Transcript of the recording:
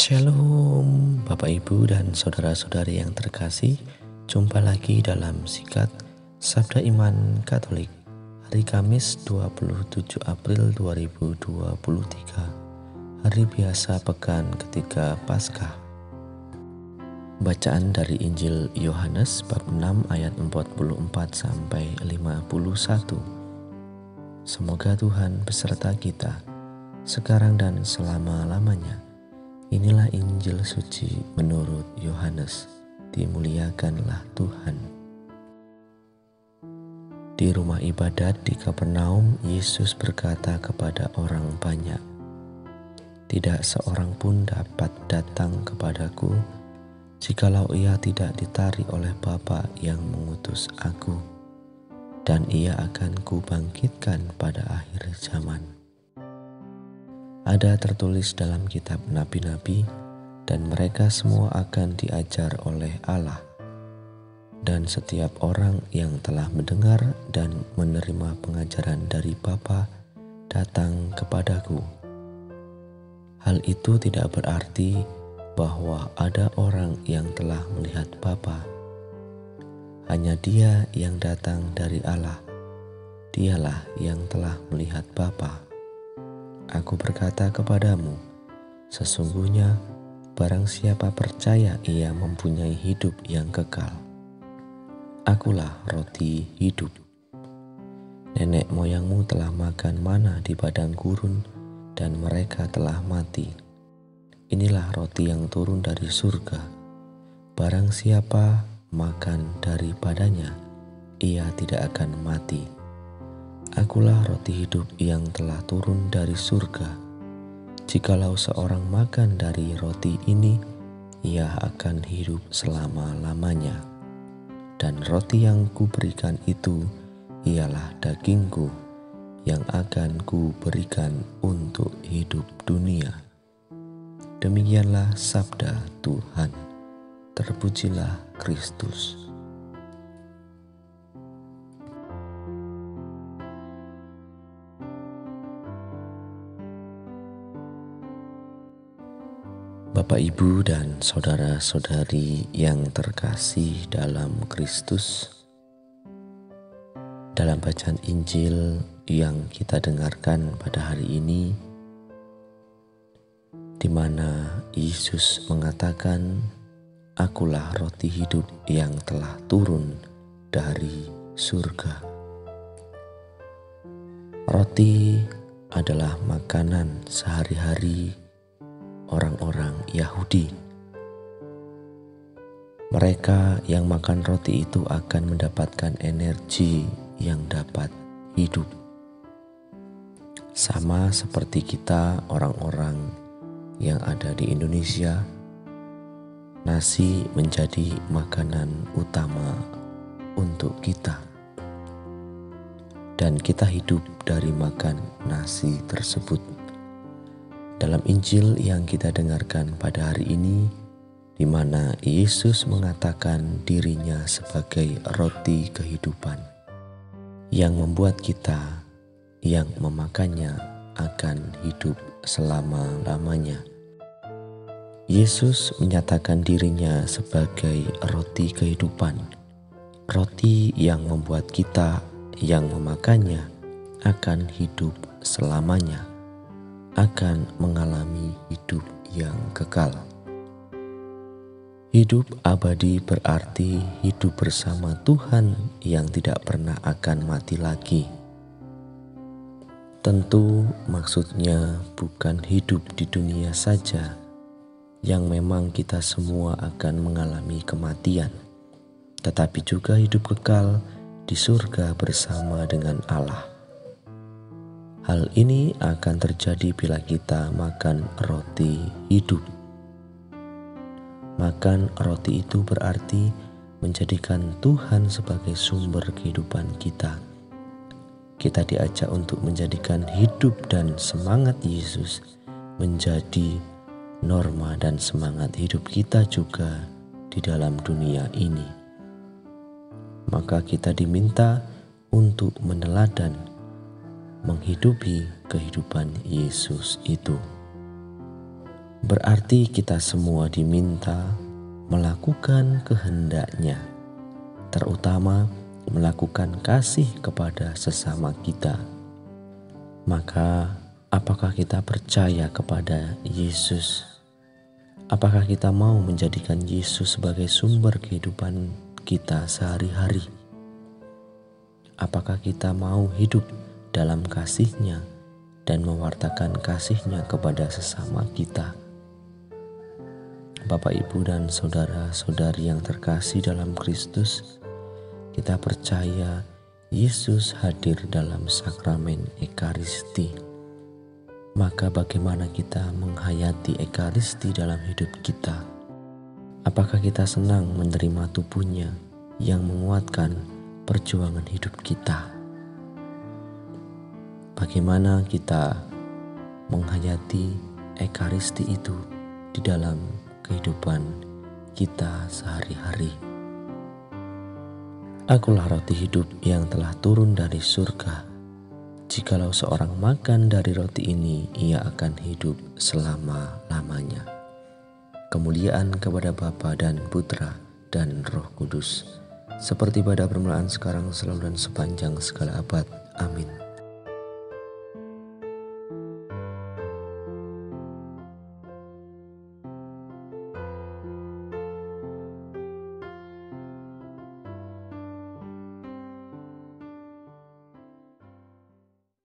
Shalom Bapak Ibu dan saudara-saudari yang terkasih. Jumpa lagi dalam Sikat Sabda Iman Katolik hari Kamis 27 April 2023, hari biasa pekan ketiga Paskah. Bacaan dari Injil Yohanes bab 6 ayat 44 sampai 51. Semoga Tuhan beserta kita sekarang dan selama-lamanya. Inilah Injil suci menurut Yohanes. Dimuliakanlah Tuhan. Di rumah ibadat di Kapernaum, Yesus berkata kepada orang banyak, "Tidak seorang pun dapat datang kepadaku, jikalau ia tidak ditarik oleh Bapa yang mengutus aku, dan ia akan kubangkitkan pada akhir zaman." Ada tertulis dalam kitab nabi-nabi, dan mereka semua akan diajar oleh Allah. Dan setiap orang yang telah mendengar dan menerima pengajaran dari Bapa datang kepadaku. Hal itu tidak berarti bahwa ada orang yang telah melihat Bapa. Hanya Dia yang datang dari Allah. Dialah yang telah melihat Bapa. Aku berkata kepadamu, sesungguhnya barang siapa percaya ia mempunyai hidup yang kekal. Akulah roti hidup. Nenek moyangmu telah makan mana di padang gurun dan mereka telah mati. Inilah roti yang turun dari surga. Barang siapa makan daripadanya, ia tidak akan mati. Akulah roti hidup yang telah turun dari surga. Jikalau seorang makan dari roti ini, ia akan hidup selama-lamanya. Dan roti yang kuberikan itu ialah dagingku yang akan kuberikan untuk hidup dunia. Demikianlah sabda Tuhan. Terpujilah Kristus. Bapak, Ibu, dan saudara-saudari yang terkasih dalam Kristus, dalam bacaan Injil yang kita dengarkan pada hari ini, di mana Yesus mengatakan, "Akulah roti hidup yang telah turun dari surga." Roti adalah makanan sehari-hari orang-orang Yahudi. Mereka yang makan roti itu akan mendapatkan energi yang dapat hidup. Sama seperti kita orang-orang yang ada di Indonesia, nasi menjadi makanan utama untuk kita. Dan kita hidup dari makan nasi tersebut. Dalam Injil yang kita dengarkan pada hari ini, di mana Yesus mengatakan dirinya sebagai roti kehidupan, yang membuat kita yang memakannya akan hidup selama-lamanya. Yesus menyatakan dirinya sebagai roti kehidupan, roti yang membuat kita yang memakannya akan hidup selamanya, akan mengalami hidup yang kekal. Hidup abadi berarti hidup bersama Tuhan yang tidak pernah akan mati lagi. Tentu maksudnya bukan hidup di dunia saja, yang memang kita semua akan mengalami kematian, tetapi juga hidup kekal di surga bersama dengan Allah. Hal ini akan terjadi bila kita makan roti hidup. Makan roti itu berarti menjadikan Tuhan sebagai sumber kehidupan kita. Kita diajak untuk menjadikan hidup dan semangat Yesus menjadi norma dan semangat hidup kita juga di dalam dunia ini. Maka kita diminta untuk meneladan menghidupi kehidupan Yesus itu. Berarti kita semua diminta melakukan kehendak-Nya, terutama melakukan kasih kepada sesama kita. Maka, apakah kita percaya kepada Yesus? Apakah kita mau menjadikan Yesus sebagai sumber kehidupan kita sehari-hari? Apakah kita mau hidup dalam kasih-Nya dan mewartakan kasih-Nya kepada sesama kita? Bapak, Ibu, dan saudara-saudari yang terkasih dalam Kristus, kita percaya Yesus hadir dalam sakramen Ekaristi. Maka bagaimana kita menghayati Ekaristi dalam hidup kita? Apakah kita senang menerima tubuh-Nya yang menguatkan perjuangan hidup kita? Bagaimana kita menghayati Ekaristi itu di dalam kehidupan kita sehari-hari? Akulah roti hidup yang telah turun dari surga. Jikalau seorang makan dari roti ini, ia akan hidup selama-lamanya. Kemuliaan kepada Bapa dan Putra dan Roh Kudus, seperti pada permulaan, sekarang, selalu, dan sepanjang segala abad. Amin.